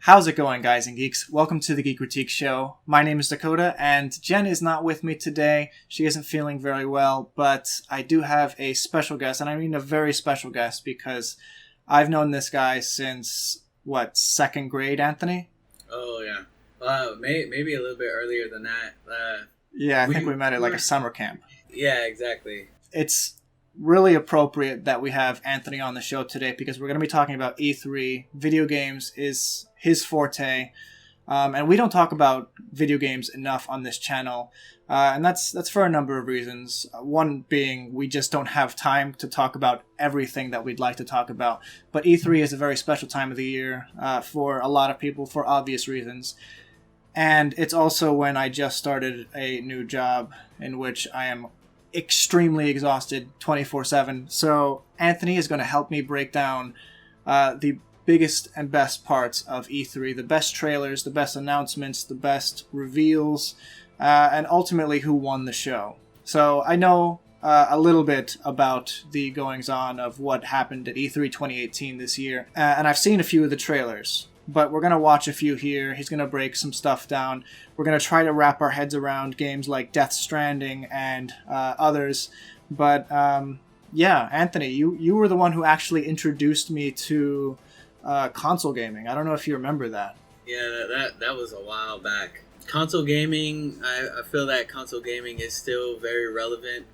How's it going, guys and geeks? Welcome to the Geekritique Show. My name is Dakota, and Jenn is not with me today. She isn't feeling very well, but I do have a special guest, and I mean a very special guest, because I've known this guy since, second grade, Anthony? Oh, yeah. Maybe a little bit earlier than that. Yeah, I think we met at a summer camp. Yeah, exactly. It's really appropriate that we have Anthony on the show today, because we're going to be talking about E3. Video games is his forte, and we don't talk about video games enough on this channel, and that's for a number of reasons. One being we just don't have time to talk about everything that we'd like to talk about, but E3 is a very special time of the year for a lot of people for obvious reasons, and it's also when I just started a new job in which I am extremely exhausted 24/7. So Anthony is going to help me break down the biggest and best parts of E3, the best trailers, the best announcements, the best reveals, and ultimately who won the show. So I know a little bit about the goings-on of what happened at E3 2018 this year, and I've seen a few of the trailers, but we're going to watch a few here. He's going to break some stuff down. We're going to try to wrap our heads around games like Death Stranding and others. But yeah, Anthony, you were the one who actually introduced me to console gaming. I don't know if you remember that. Yeah, that was a while back. Console gaming, I feel that console gaming is still very relevant.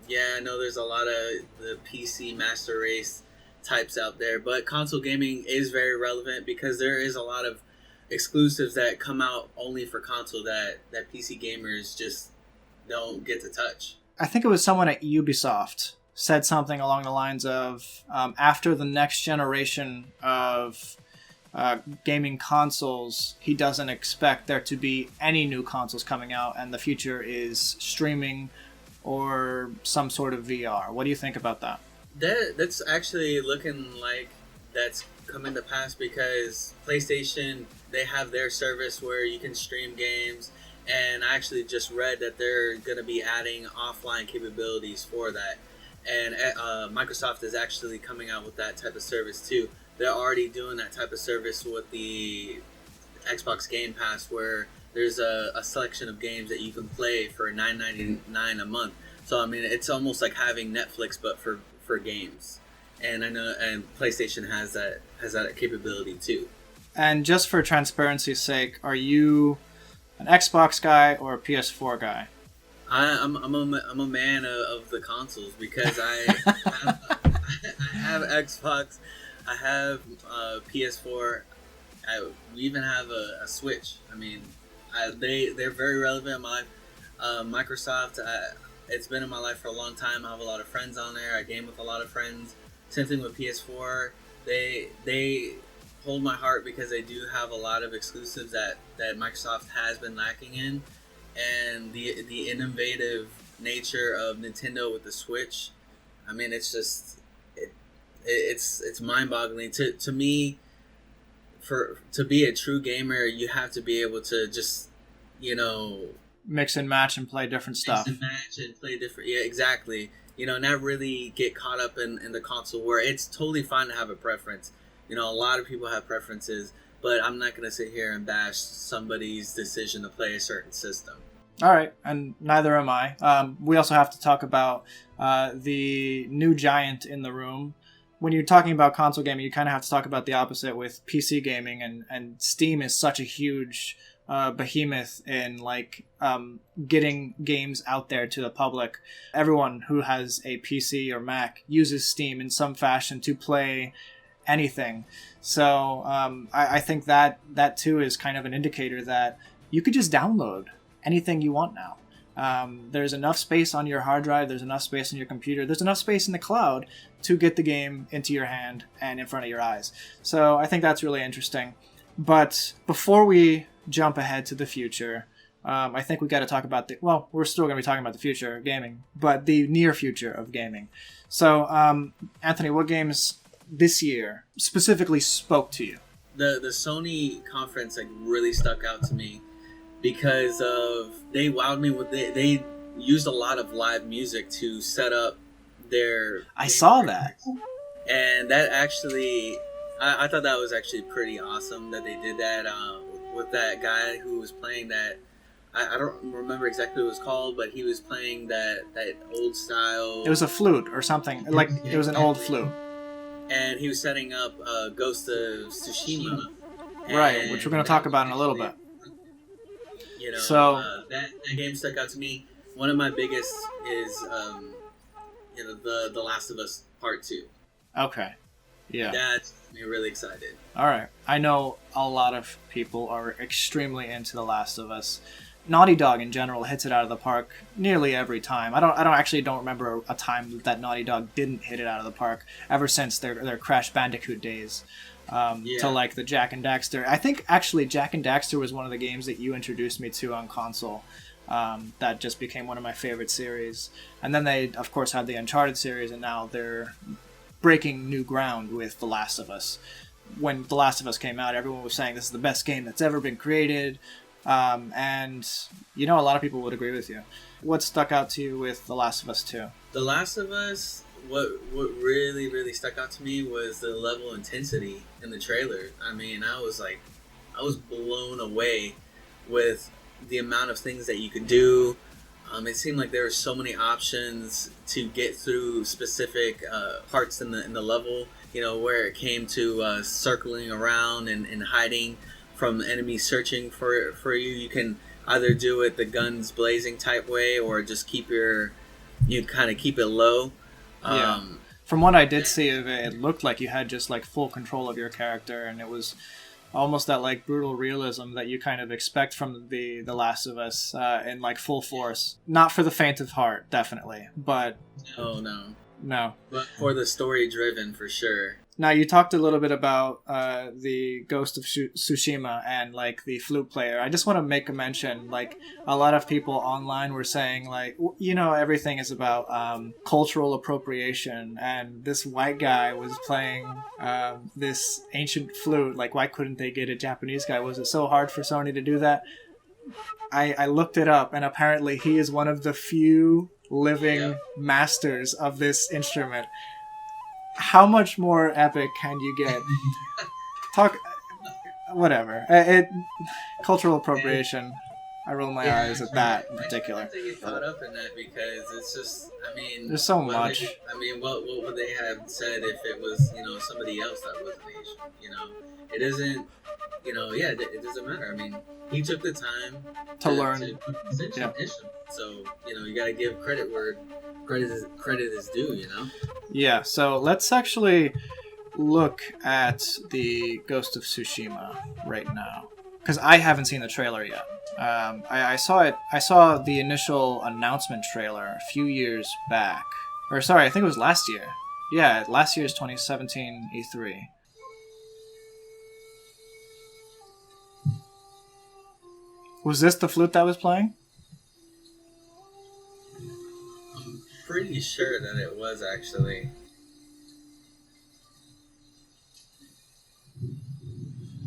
Yeah, I know there's a lot of the PC master race types out there, but console gaming is very relevant because there is a lot of exclusives that come out only for console that PC gamers just don't get to touch. I think it was someone at Ubisoft said something along the lines of after the next generation of gaming consoles, he doesn't expect there to be any new consoles coming out, and the future is streaming or some sort of VR. What do you think about that? That's actually looking like that's coming to pass, because PlayStation, they have their service where you can stream games, and I actually just read that they're going to be adding offline capabilities for that. And Microsoft is actually coming out with that type of service too. They're already doing that type of service with the Xbox Game Pass, where there's a selection of games that you can play for $9.99 a month. So I mean, it's almost like having Netflix but for games. And I know, and PlayStation has that capability too. And just for transparency's sake, are you an Xbox guy or a PS4 guy? I'm a man of the consoles, because I have Xbox, I have PS4, we even have a Switch. I mean, they're very relevant in my life. Microsoft, it's been in my life for a long time. I have a lot of friends on there. I game with a lot of friends. Same thing with PS4. They hold my heart because they do have a lot of exclusives that Microsoft has been lacking in. And the innovative nature of Nintendo with the Switch, I mean, it's just it's mind-boggling to me. To be a true gamer, you have to be able to just, mix and match and play different stuff. Mix and match and play different. Yeah, exactly. Not really get caught up in the console, where it's totally fine to have a preference. A lot of people have preferences, but I'm not going to sit here and bash somebody's decision to play a certain system. All right, and neither am I. We also have to talk about the new giant in the room. When you're talking about console gaming, you kind of have to talk about the opposite with PC gaming, and Steam is such a huge behemoth in getting games out there to the public. Everyone who has a PC or Mac uses Steam in some fashion to play anything. So I think that too is kind of an indicator that you could just download anything you want now. There's enough space on your hard drive, there's enough space on your computer, there's enough space in the cloud to get the game into your hand and in front of your eyes. So I think that's really interesting. But before we jump ahead to the future, I think we got to talk about we're still going to be talking about the future of gaming, but the near future of gaming. So Anthony, what games this year specifically spoke to you? The Sony conference really stuck out to me, because they wowed me with they used a lot of live music to set up their. I saw that, and that actually I thought that was actually pretty awesome that they did that with that guy who was playing that. I don't remember exactly what it was called, but he was playing that old style. It was a flute or something. Like it was an old flute. And he was setting up Ghost of Tsushima. Right, which we're going to talk about in a little bit. You know, so that game stuck out to me. One of my biggest is, the Last of Us Part 2. Okay. Yeah. That's me really excited. All right. I know a lot of people are extremely into The Last of Us. Naughty Dog in general hits it out of the park nearly every time. I don't remember a time that Naughty Dog didn't hit it out of the park ever since their Crash Bandicoot days. To like the Jak and Daxter. I think actually Jak and Daxter was one of the games that you introduced me to on console. That just became one of my favorite series. And then they, of course, had the Uncharted series, and now they're breaking new ground with The Last of Us. When The Last of Us came out, everyone was saying this is the best game that's ever been created. And, a lot of people would agree with you. What stuck out to you with The Last of Us 2? The Last of Us, what really, really stuck out to me was the level of intensity in the trailer. I mean, I was blown away with the amount of things that you could do. It seemed like there were so many options to get through specific parts in the level, where it came to circling around and hiding from enemies searching for you. You can either do it the guns blazing type way, or just keep it low. Yeah. From what I did see of it, it looked like you had just like full control of your character, and it was almost that like brutal realism that you kind of expect from the Last of Us in like full force. Not for the faint of heart, definitely, but no. But for the story driven, for sure. Now, you talked a little bit about the Ghost of Tsushima and, like, the flute player. I just want to make a mention, like, a lot of people online were saying, like, everything is about cultural appropriation, and this white guy was playing this ancient flute. Like, why couldn't they get a Japanese guy? Was it so hard for Sony to do that? I looked it up, and apparently he is one of the few living masters of this instrument. How much more epic can you get? Whatever. Cultural appropriation. I roll my eyes at that in particular. I don't get caught up in that because it's just, there's so much. What would they have said if it was, somebody else that wasn't Asian? It isn't, it doesn't matter. I mean, he took the time to learn. So, you gotta give credit where credit is due, Yeah, so let's actually look at the Ghost of Tsushima right now, because I haven't seen the trailer yet. I saw it. I saw the initial announcement trailer a few years back, or sorry, I think it was last year. Yeah, last year's 2017 E3. Was this the flute that was playing? Pretty sure that it was, actually.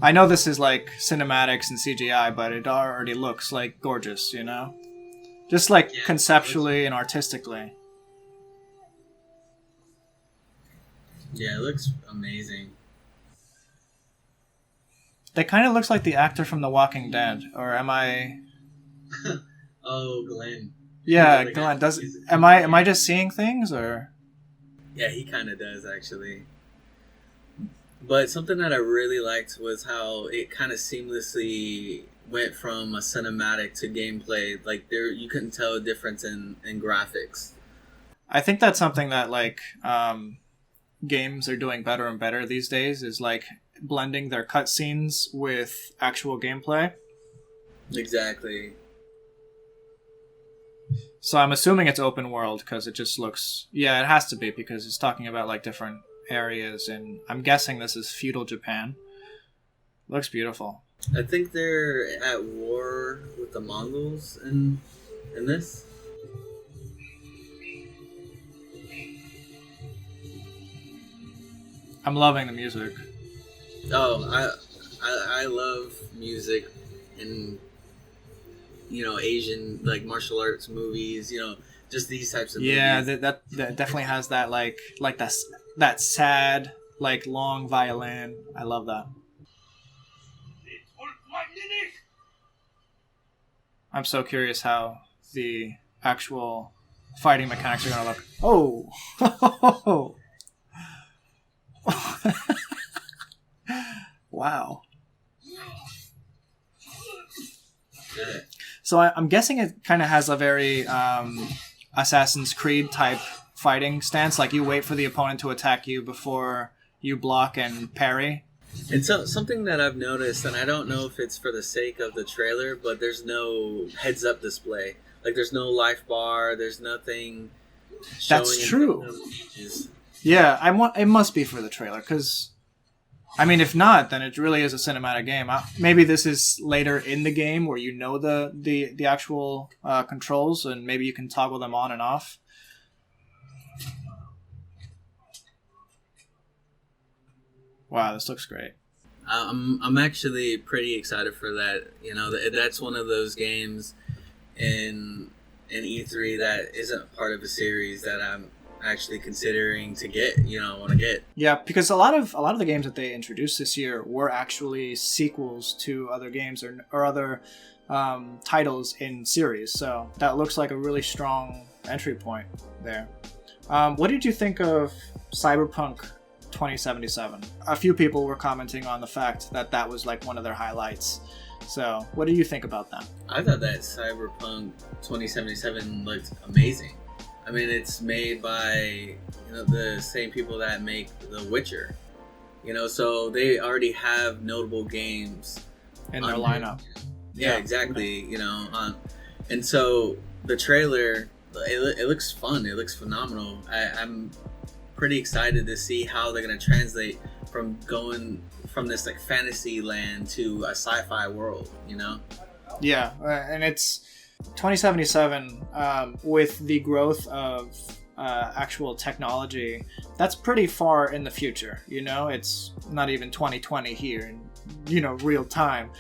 I know this is like cinematics and CGI, but it already looks like gorgeous, just like conceptually and artistically. Yeah, it looks amazing. That kind of looks like the actor from The Walking Dead, or am I? Oh, Glenn. Yeah, Glenn. Am I just seeing things, or? Yeah, he kind of does, actually. But something that I really liked was how it kind of seamlessly went from a cinematic to gameplay. Like, you couldn't tell a difference in graphics. I think that's something that games are doing better and better these days, is like blending their cutscenes with actual gameplay. Exactly. So I'm assuming it's open world because it just looks... Yeah, it has to be because it's talking about like different areas, and I'm guessing this is feudal Japan. Looks beautiful. I think they're at war with the Mongols in this. I'm loving the music. Oh, I love music in Asian like martial arts movies. Just these types of movies. Yeah, that definitely has that like that sad like long violin. I love that. I'm so curious how the actual fighting mechanics are going to look. Oh! Wow. So I'm guessing it kind of has a very Assassin's Creed type fighting stance. Like you wait for the opponent to attack you before you block and parry. And so something that I've noticed, and I don't know if it's for the sake of the trailer, but there's no heads-up display. Like there's no life bar. There's nothing. That's true. Yeah, it must be for the trailer because, I mean, if not, then it really is a cinematic game. Maybe this is later in the game where you know the actual controls, and maybe you can toggle them on and off. Wow, this looks great. I'm actually pretty excited for that. You know, that's one of those games in E3 that isn't part of a series that I'm actually considering to get. You know, I want to get. Yeah, because a lot of the games that they introduced this year were actually sequels to other games or other titles in series. So that looks like a really strong entry point there. What did you think of Cyberpunk 2077? A few people were commenting on the fact that was like one of their highlights. So what do you think about that? I thought that Cyberpunk 2077 looked amazing. I mean, it's made by the same people that make The Witcher. So they already have notable games in their lineup. Yeah, exactly. And so the trailer, it looks fun. It looks phenomenal. I'm pretty excited to see how they're going to translate from going from this like fantasy land to a sci-fi world, Yeah, and it's 2077 with the growth of actual technology. That's pretty far in the future, It's not even 2020 here in real time.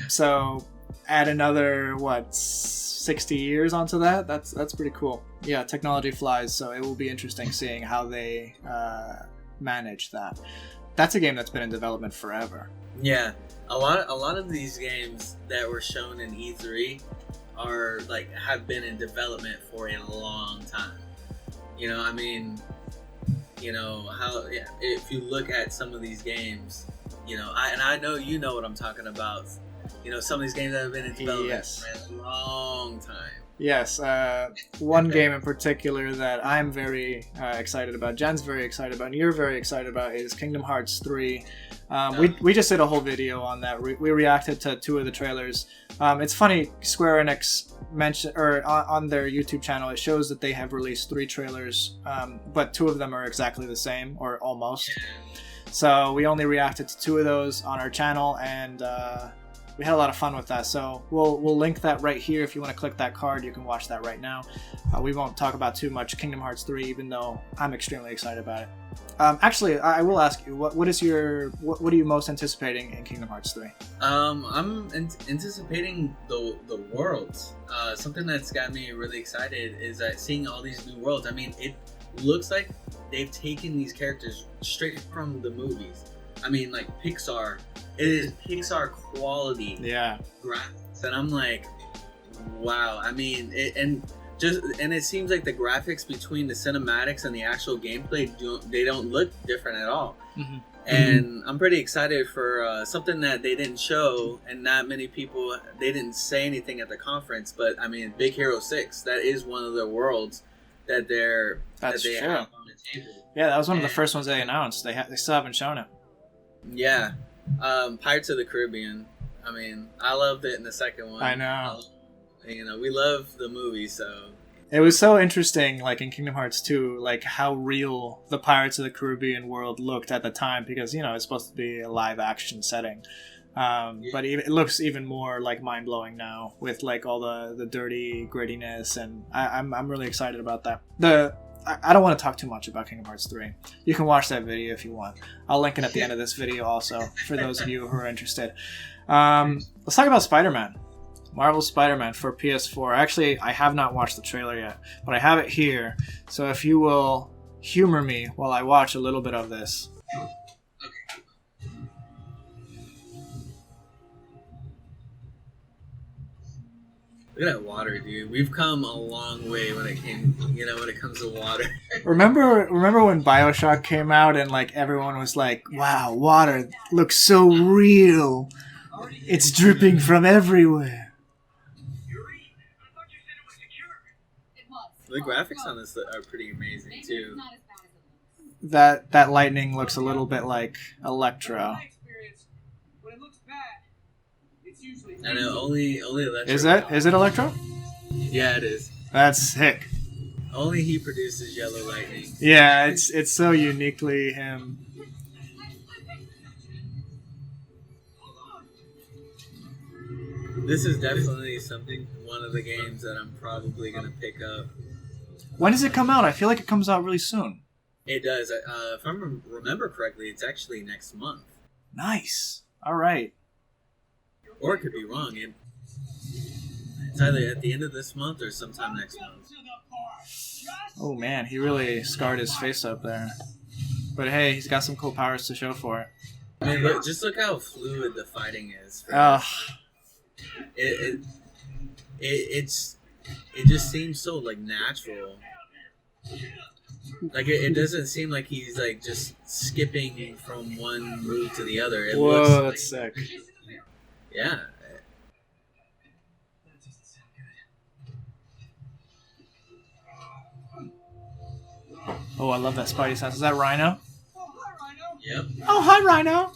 So add another 60 years onto that. That's pretty cool. Yeah, technology flies, so it will be interesting seeing how they manage that. That's a game that's been in development forever. Yeah, a lot of these games that were shown in E3 are have been in development for a long time. If you look at some of these games, I know you know what I'm talking about. Some of these games that have been in development for a long time. Yes, one game in particular that I'm very excited about, Jen's very excited about, and you're very excited about is Kingdom Hearts 3. We just did a whole video on that. We reacted to 2 of the trailers. It's funny, Square Enix mentioned, or on their YouTube channel, it shows that they have released 3 trailers, but 2 of them are exactly the same, or almost. So we only reacted to 2 of those on our channel, and we had a lot of fun with that. So we'll link that right here. If you want to click that card, you can watch that right now. We won't talk about too much Kingdom Hearts 3, even though I'm extremely excited about it. Actually, I will ask you, what are you most anticipating in Kingdom Hearts 3? I'm anticipating the worlds. Something that's got me really excited is that seeing all these new worlds. I mean, it looks like they've taken these characters straight from the movies. I mean, like Pixar, it is Pixar quality graphics, and I'm like, wow. I mean, it seems like the graphics between the cinematics and the actual gameplay don't look different at all. Mm-hmm. And I'm pretty excited for something that they didn't show, and not many people, they didn't say anything at the conference. But I mean, Big Hero 6, that is one of the worlds that they have on the table. Yeah, that was one of the first ones they announced. They still haven't shown it. Yeah, Pirates of the Caribbean. I mean, I loved it in the second one. I know. We love the movie, so. It was so interesting, like in Kingdom Hearts 2, like how real the Pirates of the Caribbean world looked at the time, because it's supposed to be a live action setting. But it looks even more like mind blowing now with like all the dirty grittiness, and I'm really excited about that. I don't want to talk too much about Kingdom Hearts 3. You can watch that video if you want. I'll link it at the end of this video also, for those of you who are interested. Let's talk about Spider-Man. Marvel's Spider-Man for PS4. Actually, I have not watched the trailer yet, but I have it here. So if you will humor me while I watch a little bit of this. Look at that water, dude. We've come a long way when it comes to water. Remember when BioShock came out and like everyone was like, "Wow, water looks so real. It's dripping from everywhere." The graphics on this are pretty amazing too. That lightning looks a little bit like Electro. I know only Electro. Is it Electro? Yeah, it is. That's sick. Only he produces yellow lightning. Yeah, it's so uniquely him. This is definitely one of the games that I'm probably gonna pick up. When does it come out? I feel like it comes out really soon. It does. If I remember correctly, it's actually next month. Nice. All right. Or it could be wrong. It's either at the end of this month or sometime next month. Oh man, he really scarred his face up there. But hey, he's got some cool powers to show for it. I mean, look how fluid the fighting is. It just seems so like natural. Like it doesn't seem like he's like just skipping from one move to the other. It looks Whoa, like, that's sick. Yeah. Oh, I love that Spidey sound. Is that Rhino? Yep. Oh, hi, Rhino.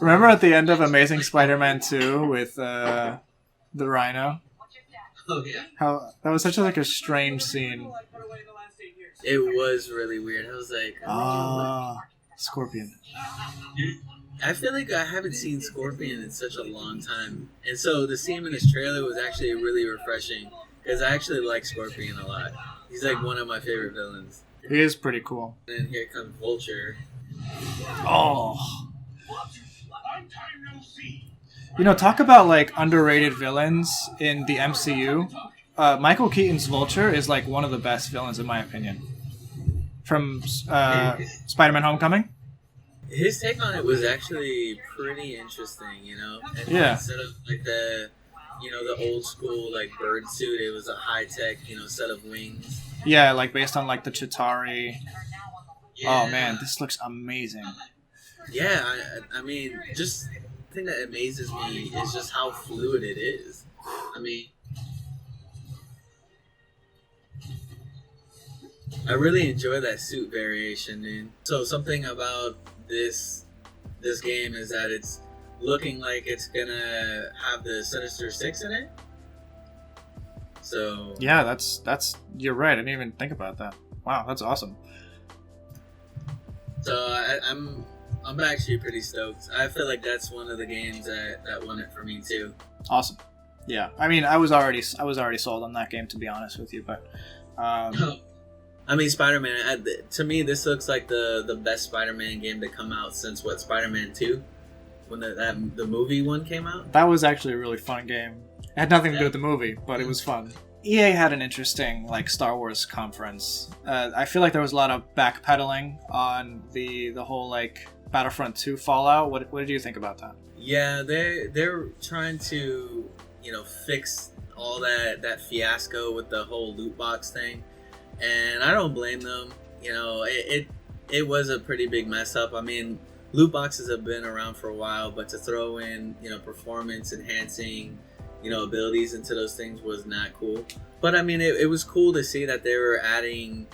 Remember at the end of Amazing Spider-Man 2 with the Rhino? Oh yeah. How that was such a strange scene. It was really weird. I was like, Scorpion. I feel like I haven't seen Scorpion in such a long time, and so to see him in this trailer was actually really refreshing because I actually like Scorpion a lot. He's like one of my favorite villains. He is pretty cool. And here comes Vulture. Oh. You know, talk about like underrated villains in the MCU. Michael Keaton's Vulture is like one of the best villains in my opinion. From Spider-Man: Homecoming. His take on it was actually pretty interesting, you know. And yeah. Instead of like the old school like bird suit, it was a high tech, set of wings. Yeah, like based on like the Chitauri. Yeah. Oh man, this looks amazing. Yeah, I mean, just the thing that amazes me is just how fluid it is. I mean, I really enjoy that suit variation, dude. So something about this game is that it's looking like it's gonna have the Sinister Six in it. So yeah, that's you're right. I didn't even think about that. Wow, that's awesome. So I'm actually pretty stoked. I feel like that's one of the games that won it for me too. Awesome. Yeah, I mean, I was already sold on that game, to be honest with you, but. I mean, Spider-Man. To me, this looks like the best Spider-Man game to come out since Spider-Man 2, when the movie one came out. That was actually a really fun game. It had nothing to do with the movie, but it was fun. EA had an interesting like Star Wars conference. I feel like there was a lot of backpedaling on the whole like Battlefront 2 Fallout. What did you think about that? Yeah, they're trying to fix all that fiasco with the whole loot box thing. And I don't blame them. It was a pretty big mess up. I mean, loot boxes have been around for a while, but to throw in, performance enhancing, abilities into those things was not cool. But I mean, it was cool to see that they were adding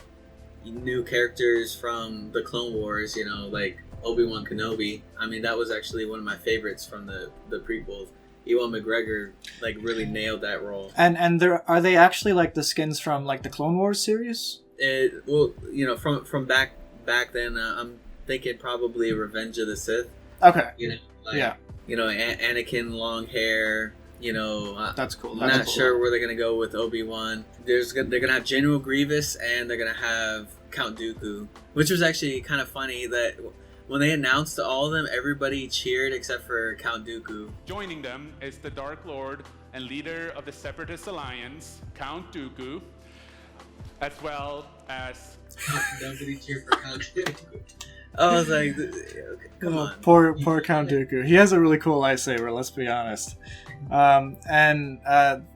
new characters from the Clone Wars, like Obi-Wan Kenobi. I mean, that was actually one of my favorites from the prequels. Ewan McGregor like really nailed that role. And are they actually like the skins from like the Clone Wars series? From back then, I'm thinking probably Revenge of the Sith. Okay. Anakin long hair. That's cool. I'm not sure where they're gonna go with Obi-Wan. They're gonna have General Grievous and they're gonna have Count Dooku, which was actually kind of funny that. When they announced all of them, everybody cheered except for Count Dooku. Joining them is the Dark Lord and leader of the Separatist Alliance, Count Dooku, as well as... Nobody cheered for Count Dooku. I was like, come on. Poor Count Dooku. He has a really cool lightsaber, let's be honest. And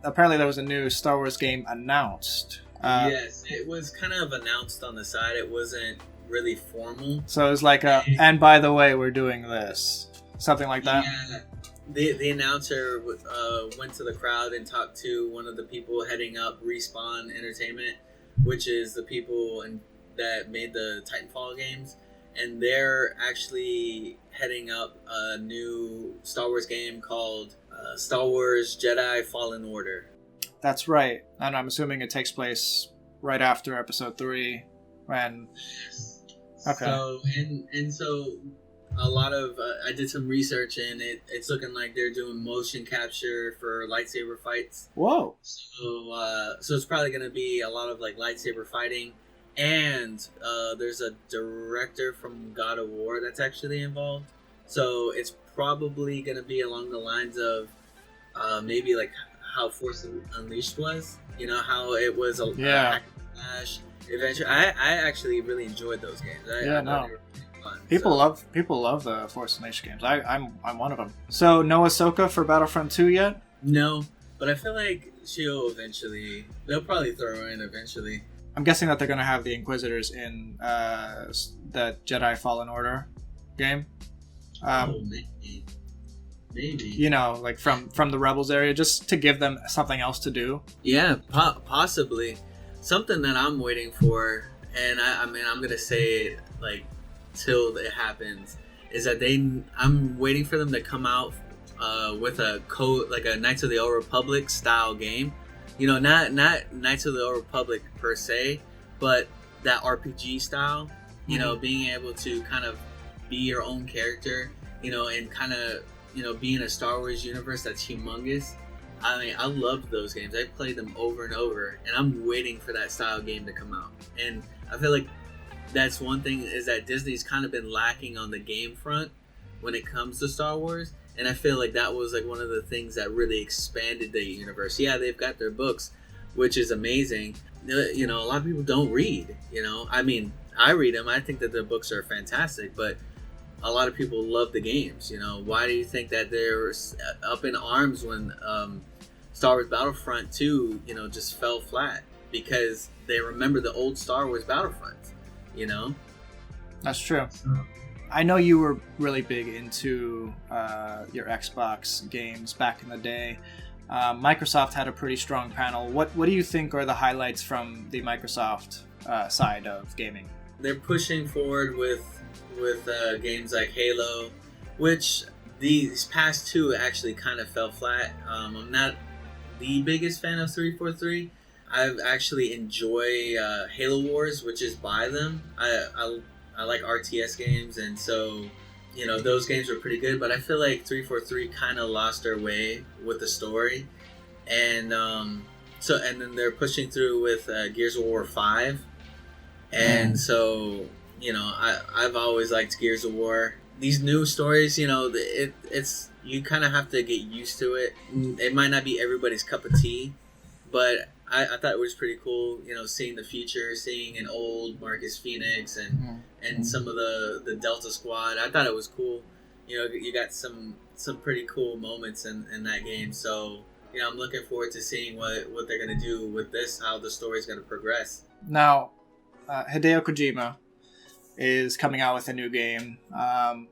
apparently there was a new Star Wars game announced. Yes, it was kind of announced on the side. It wasn't really formal. So it was like and by the way, we're doing this. Something like that? Yeah. The announcer went to the crowd and talked to one of the people heading up Respawn Entertainment, which is the people that made the Titanfall games. And they're actually heading up a new Star Wars game called Star Wars Jedi Fallen Order. That's right. And I'm assuming it takes place right after Episode 3. When... Yes. Okay. So, so a lot of... I did some research, and it's looking like they're doing motion capture for lightsaber fights. Whoa. So it's probably going to be a lot of like lightsaber fighting. And there's a director from God of War that's actually involved. So it's probably going to be along the lines of maybe like how Force Unleashed was. You know, how it was a hack and slash adventure. I actually really enjoyed those games. I thought they were really fun, People love the Force Unleashed games. I'm one of them. So no Ahsoka for Battlefront 2 yet? No, but I feel like they'll probably throw her in eventually. I'm guessing that they're going to have the Inquisitors in the Jedi Fallen Order game. Maybe. You know, like from the Rebels area, just to give them something else to do. Yeah, possibly. Something that I'm waiting for, and I mean, I'm going to say it like till it happens, is that I'm waiting for them to come out with a Knights of the Old Republic style game. You know, not Knights of the Old Republic per se, but that RPG style. You know, being able to kind of be your own character, you know, and kind of, you know, be in a Star Wars universe that's humongous. I mean, I love those games. I played them over and over, and I'm waiting for that style game to come out. And I feel like that's one thing, is that Disney's kind of been lacking on the game front when it comes to Star Wars. And I feel like that was like one of the things that really expanded the universe. Yeah, they've got their books, which is amazing. You know, a lot of people don't read, you know. I mean, I read them. I think that the books are fantastic, but a lot of people love the games, you know. Why do you think that they're up in arms when Star Wars Battlefront 2, you know, just fell flat? Because they remember the old Star Wars Battlefront, you know? That's true. I know you were really big into your Xbox games back in the day. Microsoft had a pretty strong panel. What do you think are the highlights from the Microsoft side of gaming? They're pushing forward with games like Halo, which these past two actually kind of fell flat. I'm not the biggest fan of 343. I actually enjoy Halo Wars, which is by them. I like RTS games, and so, you know, those games were pretty good, but I feel like 343 kind of lost their way with the story. And and then they're pushing through with Gears of War 5. And so, you know, I've always liked Gears of War. These new stories, you know, it's you kind of have to get used to it. It might not be everybody's cup of tea, but I thought it was pretty cool, you know, seeing the future, seeing an old Marcus Phoenix and some of the Delta Squad. I thought it was cool. You know, you got some pretty cool moments in that game. So, you know, I'm looking forward to seeing what they're going to do with this, how the story's going to progress. Now, Hideo Kojima is coming out with a new game.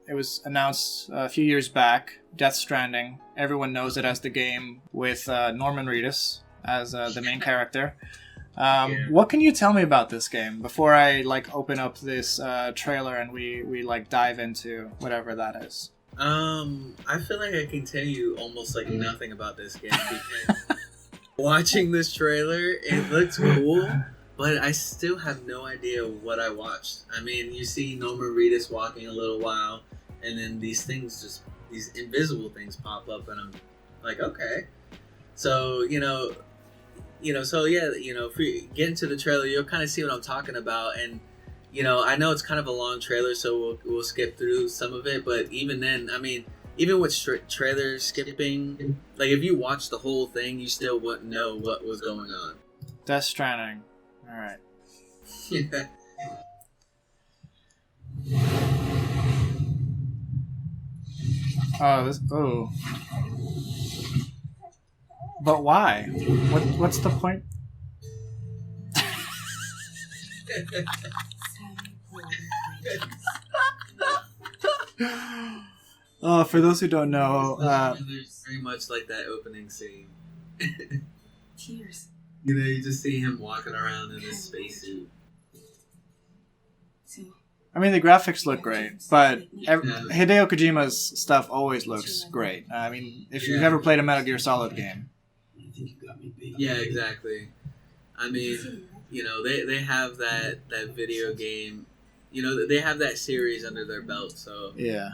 It was announced a few years back, Death Stranding. Everyone knows it as the game with Norman Reedus as the main character. What can you tell me about this game before I open up this trailer and we dive into whatever that is? I feel like I can tell you almost nothing about this game because watching this trailer, it looks cool, but I still have no idea what I watched. I mean, you see Norman Reedus walking a little while, and then these invisible things pop up, and I'm like, okay. So, if we get into the trailer, you'll kind of see what I'm talking about. And, you know, I know it's kind of a long trailer, so we'll skip through some of it. But even then, I mean, even with trailer skipping, if you watch the whole thing, you still wouldn't know what was going on. Death Stranding. All right. Yeah. Oh. But why? What's the point? For those who don't know, very much like that opening scene. Tears. You know, you just see him walking around in this spacesuit. I mean, the graphics look great, but Hideo Kojima's stuff always looks great. I mean, if you've ever played a Metal Gear Solid game. Yeah, exactly. I mean, you know, they have that video game, you know, they have that series under their belt, so yeah.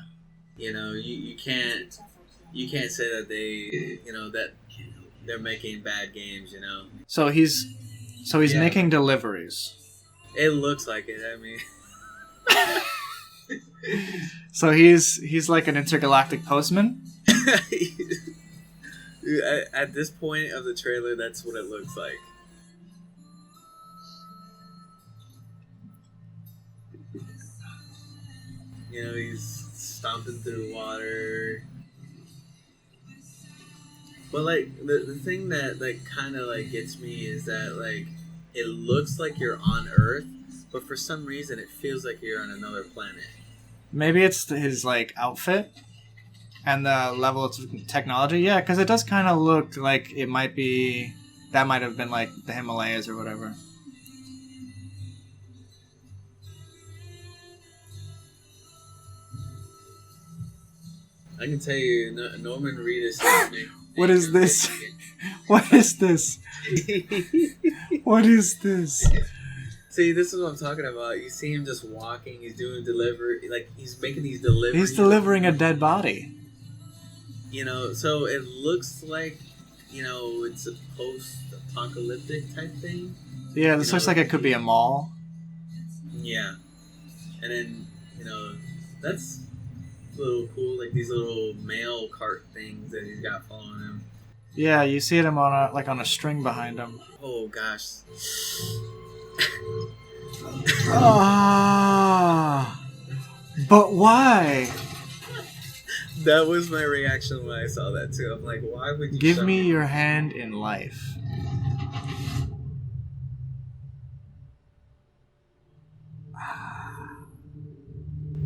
You know, you can't say that they, you know, that they're making bad games, you know. So he's making deliveries. It looks like it. I mean, so he's like an intergalactic postman. At this point of the trailer, that's what it looks like. You know, he's stomping through water. But like the thing that like kind of like gets me is that like it looks like you're on Earth, but for some reason it feels like you're on another planet. Maybe it's his like outfit and the level of technology. Yeah, because it does kind of look like it might be that might have been like the Himalayas or whatever. I can tell you, Norman Reedus. What is this? What is this? What is this? See, this is what I'm talking about. You see him just walking. He's doing delivery. Like, he's making these deliveries. He's delivering a dead body. You know, so it looks like, you know, it's a post-apocalyptic type thing. Yeah, this looks like it could be a mall. Yeah. And then, you know, that's a little cool. Like, these little mail cart things that he's got following him. Yeah, you see him on a string behind him. Oh, gosh. But why? That was my reaction when I saw that too. I'm like, why would you give me your hand in life?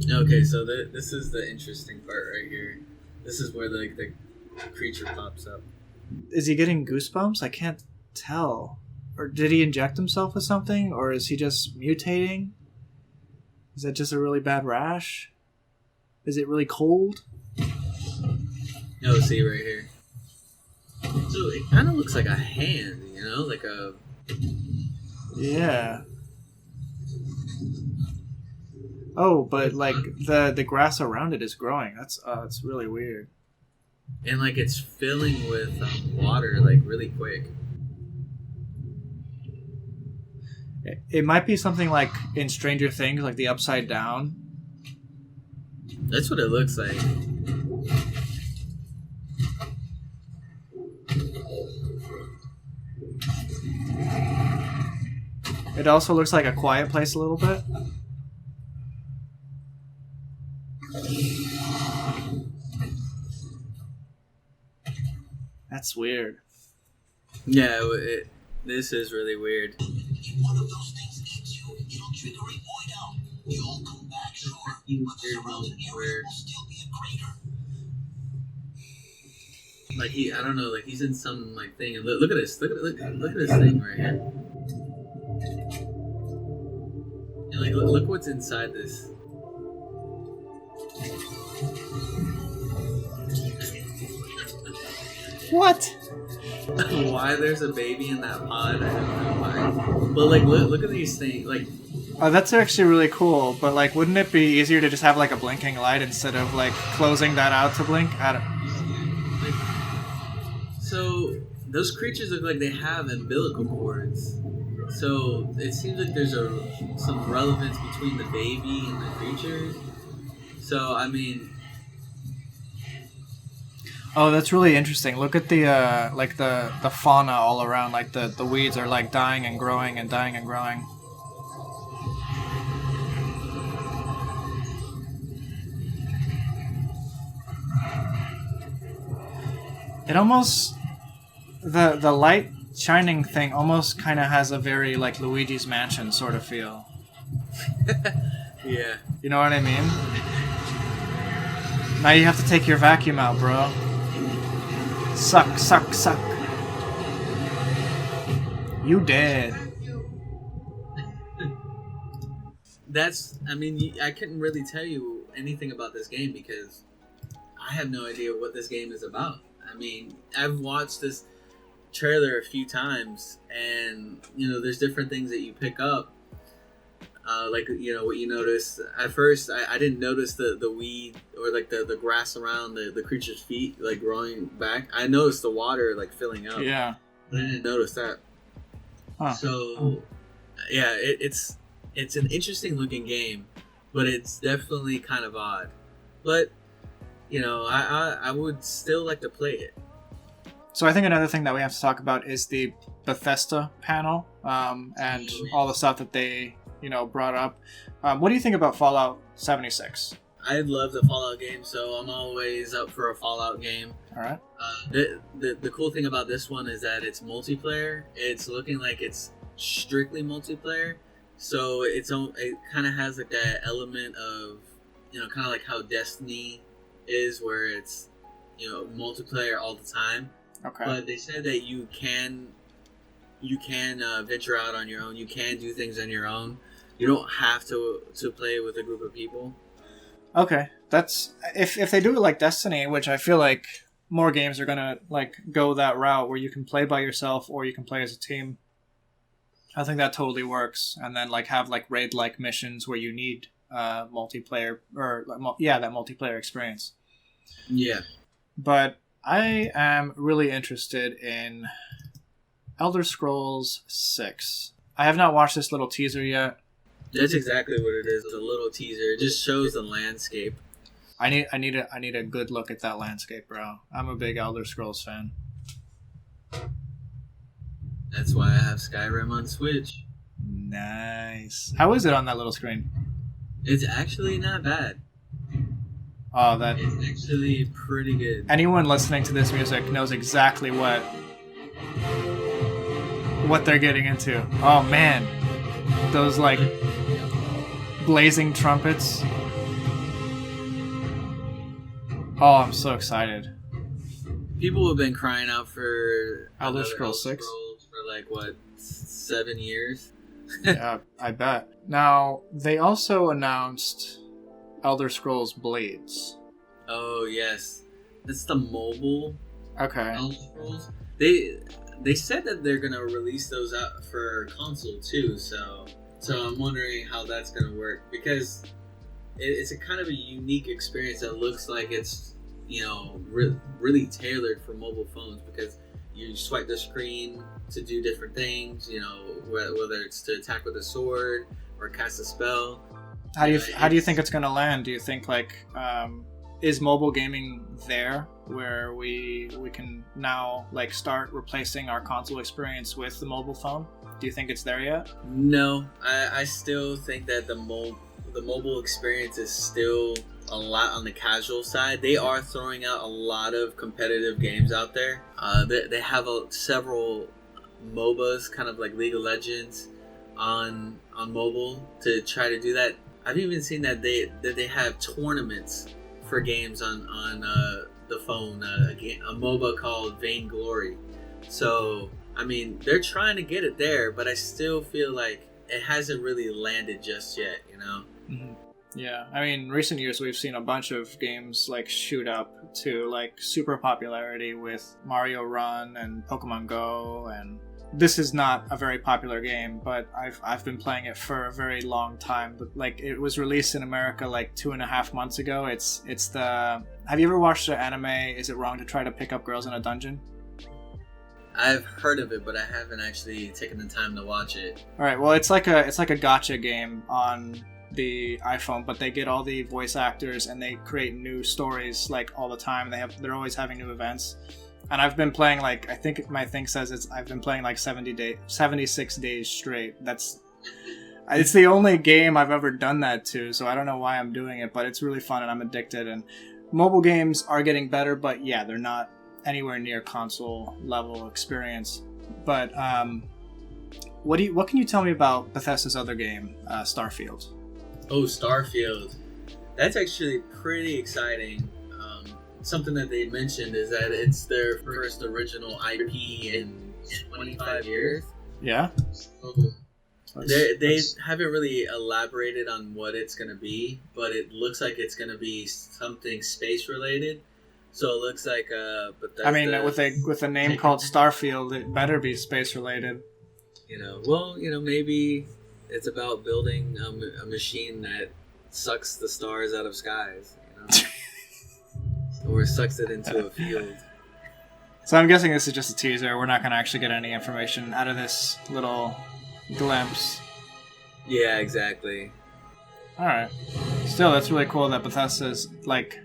Okay, so this is the interesting part right here. This is where the creature pops up. Is he getting goosebumps? I can't tell. Or did he inject himself with something? Or is he just mutating? Is that just a really bad rash? Is it really cold? No, see right here. So it kind of looks like a hand, you know? Like a... Yeah. Oh, but like the grass around it is growing. That's really weird. And like it's filling with water like really quick. It might be something like in Stranger Things, like the Upside Down. That's what it looks like. It also looks like A Quiet Place a little bit. That's weird. Yeah, this is really weird. If one of those things eats you, it'll trigger a void out. You'll come back, sure, but the surrounding area will still be a crater. Like I don't know, like he's in some like thing. And look at this, look at this thing right here. And like look what's inside this. What? Why there's a baby in that pod, I don't know why. But like look at these things, like Oh, that's actually really cool, but like wouldn't it be easier to just have like a blinking light instead of like closing that out to blink? So those creatures look like they have umbilical cords. So it seems like there's some relevance between the baby and the creature. So I mean, oh, that's really interesting. Look at the like the fauna all around. Like the weeds are like dying and growing and dying and growing. It almost the light shining thing almost kind of has a very like Luigi's Mansion sort of feel. Yeah. You know what I mean? Now you have to take your vacuum out, bro. Suck, suck, suck. You dead. I mean, I couldn't really tell you anything about this game because I have no idea what this game is about. I mean, I've watched this trailer a few times, and there's different things that you pick up. Like what you notice at first. I didn't notice the weed or like the grass around the creature's feet like growing back. I noticed the water like filling up. Yeah, but I didn't notice that. Huh. So yeah, it's an interesting looking game, but it's definitely kind of odd. But I would still like to play it. So I think another thing that we have to talk about is the Bethesda panel and all the stuff that they brought up. What do you think about Fallout 76? I love the Fallout game, so I'm always up for a Fallout game. All right. The cool thing about this one is that it's multiplayer. It's looking like it's strictly multiplayer, so it kind of has like that element of kind of like how Destiny is, where it's multiplayer all the time. Okay. But they said that you can venture out on your own. You can do things on your own. You don't have to play with a group of people. Okay, that's if they do it like Destiny, which I feel like more games are gonna like go that route where you can play by yourself or you can play as a team. I think that totally works, and then like have like raid-like missions where you need multiplayer or that multiplayer experience. Yeah, but I am really interested in Elderscrolls 6. I have not watched this little teaser yet. That's exactly what it is. It's a little teaser. It just shows the landscape. I need a good look at that landscape, bro. I'm a big Elder Scrolls fan. That's why I have Skyrim on Switch. Nice. How is it on that little screen? It's actually not bad. Oh, it's actually pretty good. Anyone listening to this music knows exactly what they're getting into. Oh man, those like blazing trumpets. Oh, I'm so excited. People have been crying out for Elder Scrolls 6 for like what, 7 years? Yeah, I bet. Now they also announced Elder Scrolls Blades. Oh yes, it's the mobile. Okay. Elder Scrolls. They said that they're gonna release those out for console too. So I'm wondering how that's gonna work, because it's a kind of a unique experience that looks like it's really tailored for mobile phones, because you swipe the screen to do different things. Whether it's to attack with a sword or cast a spell. How do you think it's gonna land? Do you think like is mobile gaming there where we can now like start replacing our console experience with the mobile phone? Do you think it's there yet? No, I still think that the mobile experience is still a lot on the casual side. They are throwing out a lot of competitive games out there. They have several MOBAs, kind of like League of Legends, on mobile to try to do that. I've even seen that they have tournaments for games on the phone. A MOBA called Vainglory. So I mean, they're trying to get it there, but I still feel like it hasn't really landed just yet. Mm-hmm. Yeah, I mean, recent years we've seen a bunch of games like shoot up to like super popularity with Mario Run and Pokemon Go, and this is not a very popular game, but I've been playing it for a very long time. But like, it was released in America like 2.5 months ago. It's the. Have you ever watched the anime Is It Wrong to Try to Pick Up Girls in a Dungeon? I've heard of it, but I haven't actually taken the time to watch it. All right, well, it's like a gacha game on the iPhone, but they get all the voice actors and they create new stories like all the time. They're always having new events. And I've been playing like, I think my thing says I've been playing like 76 days straight. It's the only game I've ever done that to, so I don't know why I'm doing it, but it's really fun and I'm addicted. And mobile games are getting better, but yeah, they're not anywhere near console level experience. But what can you tell me about Bethesda's other game, Starfield? Oh, Starfield. That's actually pretty exciting. Something that they mentioned is that it's their first original IP in 25 years. Yeah. So they haven't really elaborated on what it's going to be, but it looks like it's going to be something space related. So it looks like Bethesda, I mean, with a name called Starfield, it better be space related. Maybe it's about building a machine that sucks the stars out of skies, or sucks it into a field. So I'm guessing this is just a teaser. We're not going to actually get any information out of this little glimpse. Yeah, exactly. All right. Still, that's really cool that Bethesda's like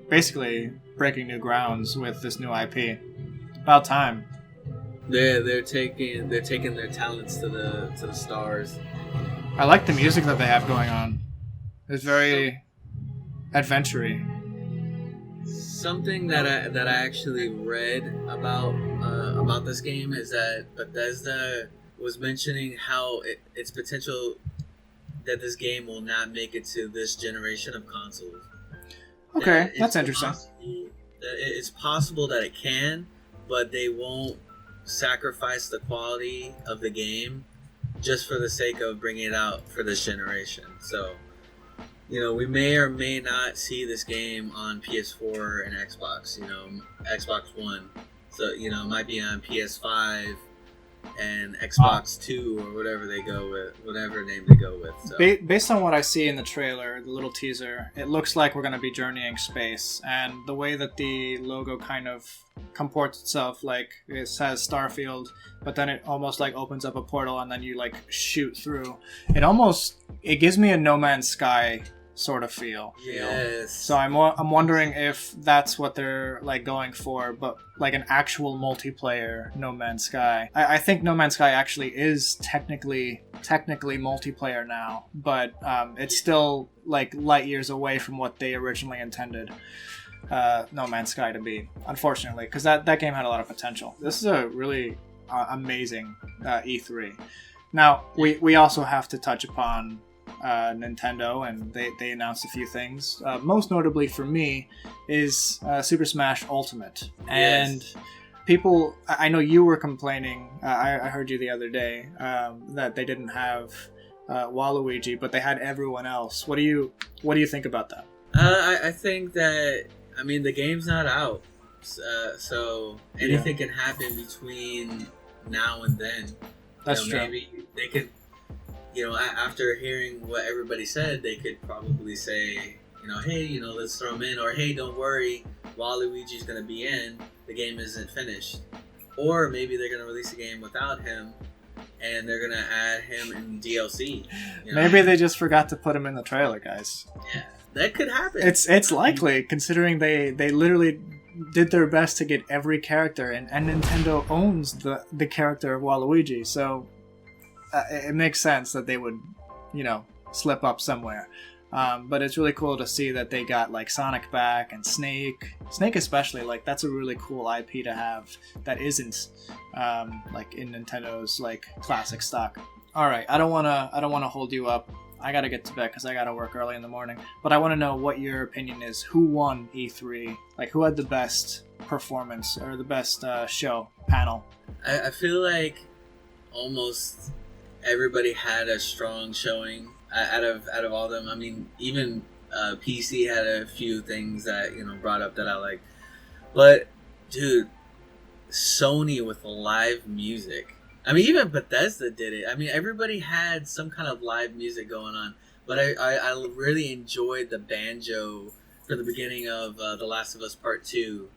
basically breaking new grounds with this new IP. About time. They're taking their talents to the stars. I like the music that they have going on. It's very adventure-y. Something that I actually read about this game is that Bethesda was mentioning how it's potential that this game will not make it to this generation of consoles. Okay, that's interesting. It's possible that it can, but they won't sacrifice the quality of the game just for the sake of bringing it out for this generation. So, we may or may not see this game on PS4 and Xbox, Xbox One. So, it might be on PS5 and Xbox 2 or whatever they go with, whatever name they go with. So. Based on what I see in the trailer, the little teaser, it looks like we're going to be journeying space, and the way that the logo kind of comports itself, like it says Starfield, but then it almost like opens up a portal and then you like shoot through. It gives me a No Man's Sky sort of feel. Yes. So I'm wondering if that's what they're like going for, but like an actual multiplayer No Man's Sky. I think No Man's Sky actually is technically multiplayer now, but it's still like light years away from what they originally intended No Man's Sky to be, unfortunately, because that game had a lot of potential. This is a really amazing E3. Now we also have to touch upon Nintendo, and they announced a few things. Most notably for me is Super Smash Ultimate. And people, I know you were complaining, I heard you the other day, that they didn't have Waluigi, but they had everyone else. What do you think about that? I think that, the game's not out, so anything can happen between now and then. That's true. Maybe they could, after hearing what everybody said, they could probably say, hey, let's throw him in, or hey, don't worry, Waluigi's going to be in, the game isn't finished. Or maybe they're going to release a game without him, and they're going to add him in DLC. Maybe they just forgot to put him in the trailer, guys. Yeah, that could happen. It's likely, considering they literally did their best to get every character, and Nintendo owns the character of Waluigi, so it makes sense that they would, slip up somewhere. But it's really cool to see that they got like Sonic back and Snake especially. Like that's a really cool IP to have that isn't like in Nintendo's like classic stock. All right, I don't want to hold you up. I gotta get to bed because I gotta work early in the morning. But I want to know what your opinion is. Who won E3? Like who had the best performance or the best show panel? I feel like almost everybody had a strong showing out of all of them. Even PC had a few things that brought up that I like, but dude, Sony with live music. Even Bethesda did it. Everybody had some kind of live music going on, but I really enjoyed the banjo for the beginning of The Last of Us Part 2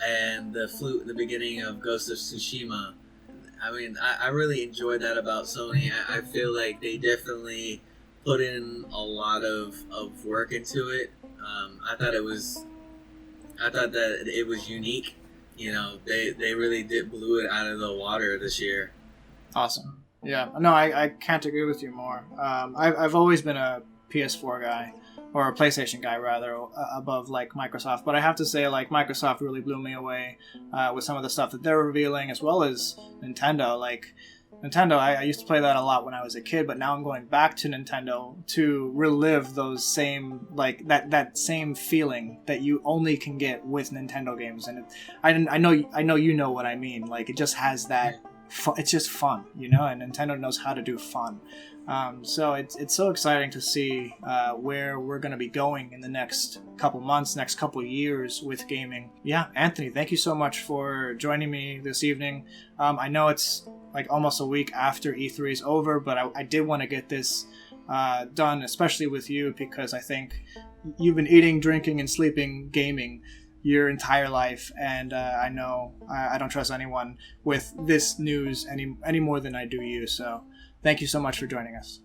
and the flute in the beginning of Ghost of Tsushima. I really enjoyed that about Sony. I feel like they definitely put in a lot of work into it. I thought that it was unique. They really blew it out of the water this year. Awesome. Yeah. No, I can't agree with you more. I've always been a PS4 guy. or a PlayStation guy rather, above like Microsoft. But I have to say, like, Microsoft really blew me away with some of the stuff that they're revealing, as well as Nintendo. Like Nintendo, I used to play that a lot when I was a kid, but now I'm going back to Nintendo to relive those same, like, that same feeling that you only can get with Nintendo games. And I know you know what I mean. Like, it just has that. It's just fun, you know, and Nintendo knows how to do fun. So it's so exciting to see where we're going to be going in the next couple months, next couple years with gaming. Yeah, Anthony, thank you so much for joining me this evening. I know it's like almost a week after E3 is over, but I did want to get this done, especially with you, because I think you've been eating, drinking, and sleeping gaming your entire life, and I know I don't trust anyone with this news any more than I do you. So thank you so much for joining us.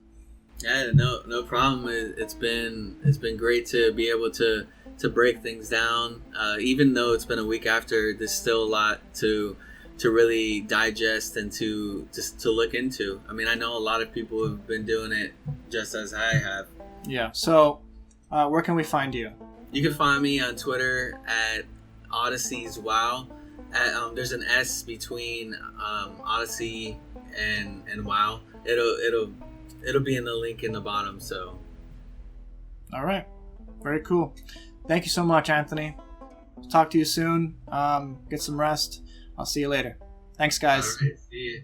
Yeah, no problem. It's been great to be able to break things down. Even though it's been a week after, there's still a lot to really digest and to look into. I mean, I know a lot of people have been doing it just as I have. Yeah. So where can we find you? You can find me on Twitter at Odyssey's Wow. There's an S between Odyssey and Wow. It'll be in the link in the bottom. So. All right. Very cool. Thank you so much, Anthony. Talk to you soon. Get some rest. I'll see you later. Thanks, guys. All right. See you.